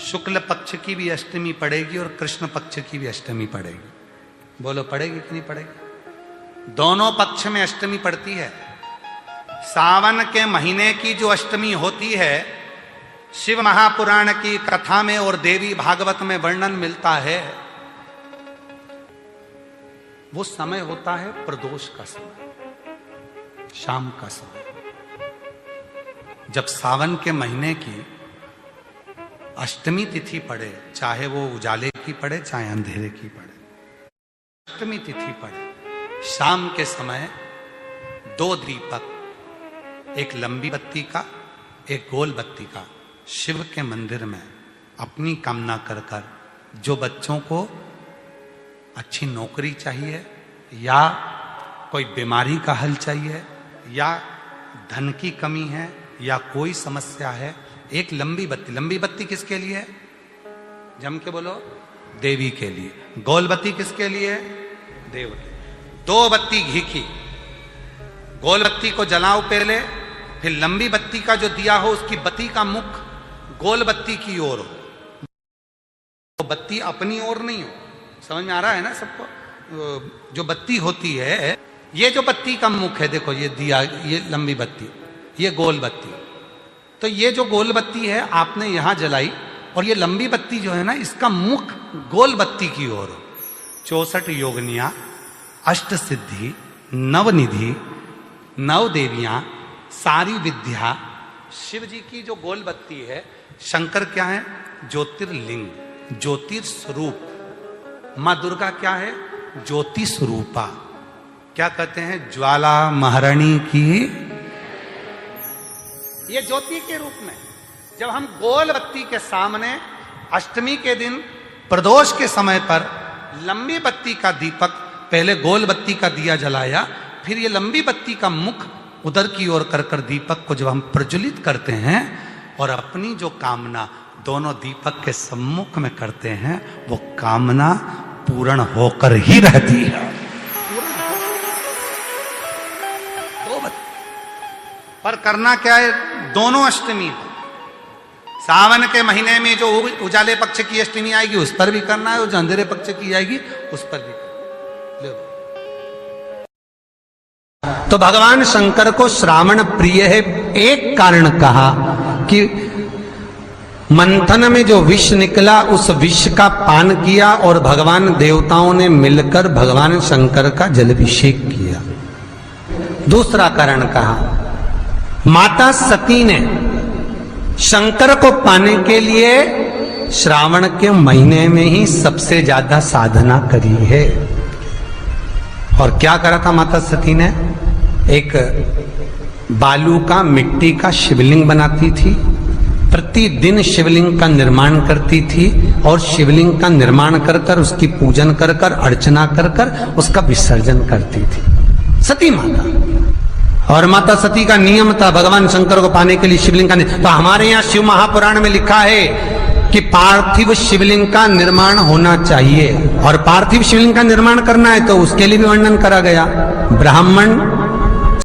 शुक्ल पक्ष की भी अष्टमी पड़ेगी और कृष्ण पक्ष की भी अष्टमी पड़ेगी। बोलो पड़ेगी कि नहीं पड़ेगी? दोनों पक्ष में अष्टमी पड़ती है। सावन के महीने की जो अष्टमी होती है, शिव महापुराण की कथा में और देवी भागवत में वर्णन मिलता है, वो समय होता है प्रदोष का समय, शाम का समय। जब सावन के महीने की अष्टमी तिथि पड़े, चाहे वो उजाले की पड़े चाहे अंधेरे की पड़े, अष्टमी तिथि पड़े, शाम के समय दो दीपक, एक लंबी बत्ती का एक गोल बत्ती का, शिव के मंदिर में अपनी कामना कर कर, जो बच्चों को अच्छी नौकरी चाहिए या कोई बीमारी का हल चाहिए या धन की कमी है या कोई समस्या है, एक लंबी बत्ती किसके लिए है? जम के बोलो, देवी के लिए। गोल बत्ती किसके लिए है? देव के। दो बत्ती घी की, गोल बत्ती को जलाओ पहले, फिर लंबी बत्ती का जो दिया हो उसकी बत्ती का मुख गोल बत्ती की ओर हो, तो बत्ती अपनी ओर नहीं हो। समझ में आ रहा है ना सबको? जो बत्ती होती है, ये जो बत्ती का मुख है, देखो ये दिया, ये लंबी बत्ती, ये गोल बत्ती, तो ये जो गोल बत्ती है आपने यहां जलाई, और ये लंबी बत्ती जो है ना, इसका मुख गोल बत्ती की ओर हो। 64 योगनिया, अष्ट सिद्धि, नवनिधि, नव देवियां, सारी विद्या, शिव जी की जो गोल बत्ती है, शंकर क्या है? ज्योतिर्लिंग, ज्योतिर्स्वरूप। मां दुर्गा क्या है? ज्योति स्वरूपा। क्या कहते हैं? ज्वाला महारानी की, ये ज्योति के रूप में। जब हम गोल बत्ती के सामने अष्टमी के दिन प्रदोष के समय पर लंबी बत्ती का दीपक, पहले गोल बत्ती का दिया जलाया, फिर ये लंबी बत्ती का मुख उधर की ओर कर कर दीपक को जब हम प्रज्वलित करते हैं और अपनी जो कामना दोनों दीपक के सम्मुख में करते हैं, वो कामना पूर्ण होकर ही रहती है। पर करना क्या है? दोनों अष्टमी है। सावन के महीने में जो उजाले पक्ष की अष्टमी आएगी उस पर भी करना है, और जो अंधेरे पक्ष की आएगी उस पर भी करना है। तो भगवान शंकर को श्रावण प्रिय है, एक कारण कहा कि मंथन में जो विष निकला उस विष का पान किया और भगवान देवताओं ने मिलकर भगवान शंकर का जलाभिषेक किया। दूसरा कारण कहा, माता सती ने शंकर को पाने के लिए श्रावण के महीने में ही सबसे ज्यादा साधना करी है। और क्या करा था माता सती ने? एक बालू का, मिट्टी का शिवलिंग बनाती थी, प्रतिदिन शिवलिंग का निर्माण करती थी, और शिवलिंग का निर्माण कर कर उसकी पूजन कर कर, अर्चना कर कर उसका विसर्जन करती थी सती माता। और माता सती का नियम था भगवान शंकर को पाने के लिए शिवलिंग का। तो हमारे यहाँ शिव महापुराण में लिखा है कि पार्थिव शिवलिंग का निर्माण होना चाहिए, और पार्थिव शिवलिंग का निर्माण करना है तो उसके लिए भी वर्णन करा गया। ब्राह्मण